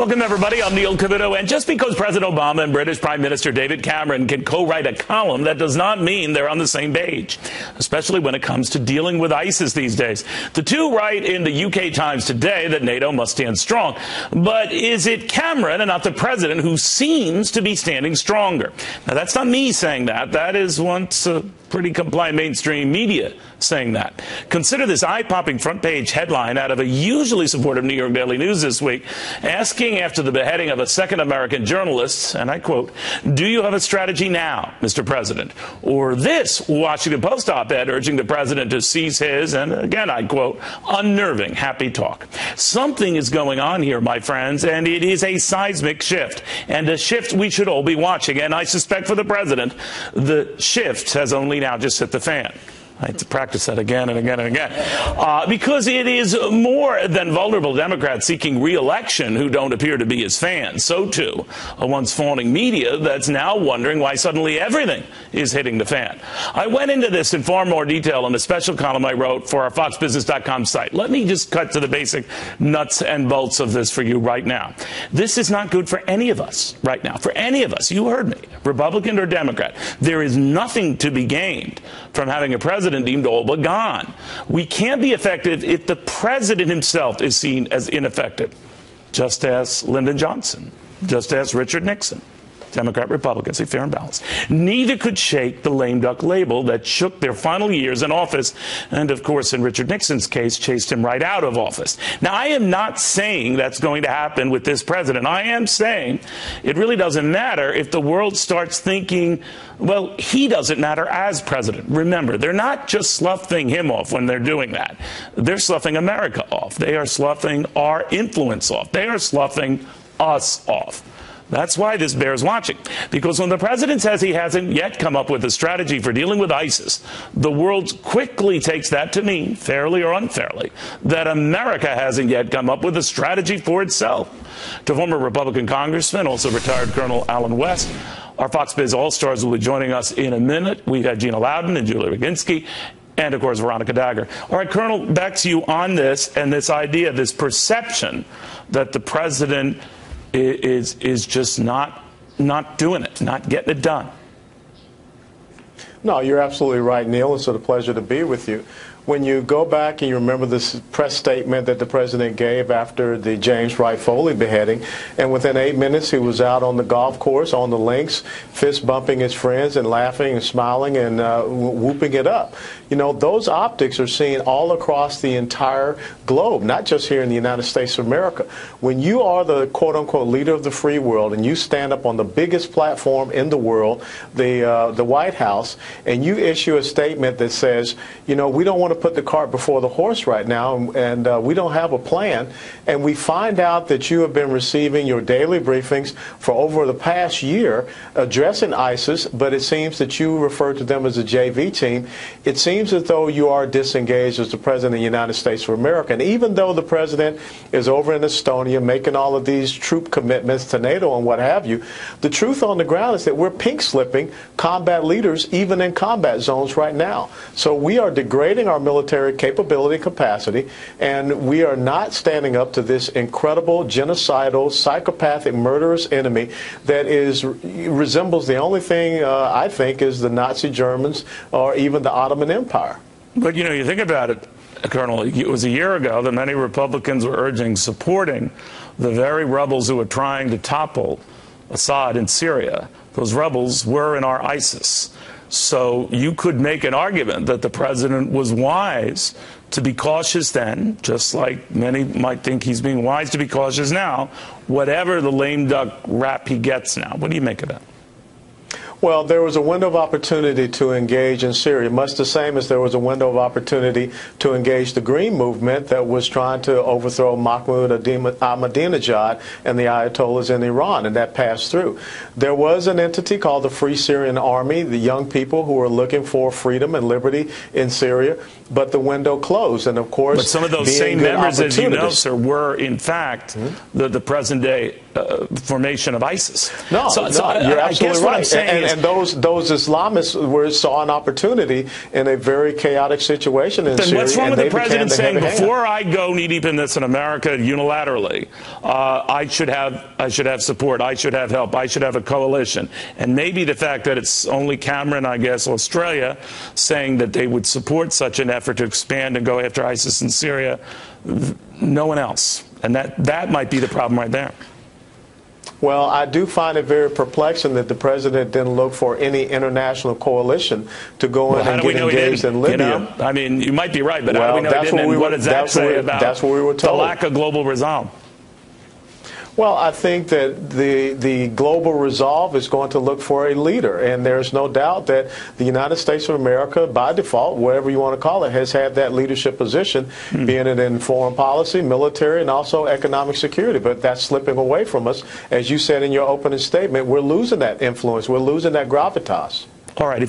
Welcome, everybody. I'm Neil Cavuto. And just because President Obama and British Prime Minister David Cameron can co-write a column, that does not mean they're on the same page, especially when it comes to dealing with ISIS these days. The two write in the UK Times today that NATO must stand strong. But is it Cameron and not the president who seems to be standing stronger? Now, that's not me saying that. That is once pretty compliant mainstream media saying that. Consider this eye-popping front-page headline out of a usually supportive New York Daily News this week, asking after the beheading of a second American journalist, and I quote, "Do you have a strategy now, Mr. President?" Or this Washington Post op-ed urging the president to cease his, and again I quote, "unnerving happy talk." Something is going on here, my friends, and it is a seismic shift, and a shift we should all be watching. And I suspect for the president, the shift has only now just hit the fan. I have to practice that again and again and again. Because it is more than vulnerable Democrats seeking re-election who don't appear to be his fans. So, too, a once fawning media that's now wondering why suddenly everything is hitting the fan. I went into this in far more detail in a special column I wrote for our FoxBusiness.com site. Let me just cut to the basic nuts and bolts of this for you right now. This is not good for any of us right now. For any of us. You heard me. Republican or Democrat. There is nothing to be gained from having a president deemed all but gone. We can't be effective if the president himself is seen as ineffective. Just as Lyndon Johnson, just as Richard Nixon. Democrat, Republican, say fair and balanced. Neither could shake the lame duck label that shook their final years in office and, of course, in Richard Nixon's case, chased him right out of office. Now, I am not saying that's going to happen with this president. I am saying it really doesn't matter if the world starts thinking, well, he doesn't matter as president. Remember, they're not just sloughing him off when they're doing that. They're sloughing America off. They are sloughing our influence off. They are sloughing us off. That's why this bears watching. Because when the president says he hasn't yet come up with a strategy for dealing with ISIS, the world quickly takes that to mean, fairly or unfairly, that America hasn't yet come up with a strategy for itself. To former Republican Congressman, also retired Colonel Alan West, our Fox Biz All-Stars will be joining us in a minute. We've had Gina Loudon and Julie Roginski, and, of course, Veronica Dagher. All right, Colonel, back to you on this and this idea, this perception that the president is just not doing it, not getting it done. No, you're absolutely right, Neil. It's a pleasure to be with you. When you go back and you remember this press statement that the president gave after the James Wright Foley beheading, and within 8 minutes he was out on the golf course, on the links, fist bumping his friends and laughing and smiling and whooping it up. You know, those optics are seen all across the entire globe, not just here in the United States of America. When you are the quote-unquote leader of the free world and you stand up on the biggest platform in the world, the White House, and you issue a statement that says, you know, we don't want to put the cart before the horse right now, and we don't have a plan, and we find out that you have been receiving your daily briefings for over the past year addressing ISIS, but it seems that you refer to them as a JV team. It seems as though you are disengaged as the President of the United States of America. And even though the President is over in Estonia making all of these troop commitments to NATO and what have you, the truth on the ground is that we're pink-slipping combat leaders even in combat zones right now. So we are degrading our military capability capacity, and we are not standing up to this incredible, genocidal, psychopathic, murderous enemy that resembles the only thing I think is the Nazi Germans or even the Ottoman Empire. But, you know, you think about it, Colonel, it was a year ago that many Republicans were urging supporting the very rebels who were trying to topple Assad in Syria. Those rebels were in our ISIS. So you could make an argument that the president was wise to be cautious then, just like many might think he's being wise to be cautious now, whatever the lame duck rap he gets now. What do you make of that? Well, there was a window of opportunity to engage in Syria, much the same as there was a window of opportunity to engage the Green Movement that was trying to overthrow Mahmoud Ahmadinejad and the Ayatollahs in Iran, and that passed through. There was an entity called the Free Syrian Army, the young people who were looking for freedom and liberty in Syria, but the window closed. And, of course, but some of those same members, as you know, sir, were, in fact, the present-day formation of ISIS. No, you're absolutely right. And those Islamists saw an opportunity in a very chaotic situation in Syria. Then what's wrong with the president saying, before I go knee deep in this in America unilaterally, I should have support, I should have help, I should have a coalition? And maybe the fact that it's only Cameron, I guess, Australia, saying that they would support such an effort to expand and go after ISIS in Syria, no one else. And that might be the problem right there. Well, I do find it very perplexing that the president didn't look for any international coalition to go in and get engaged in Libya. You know? I mean, you might be right, but how do we know he didn't? And what does that say about the lack of global resolve? Well, I think that the global resolve is going to look for a leader, and there's no doubt that the United States of America, by default, whatever you want to call it, has had that leadership position, being it in foreign policy, military, and also economic security. But that's slipping away from us. As you said in your opening statement, we're losing that influence. We're losing that gravitas. All right.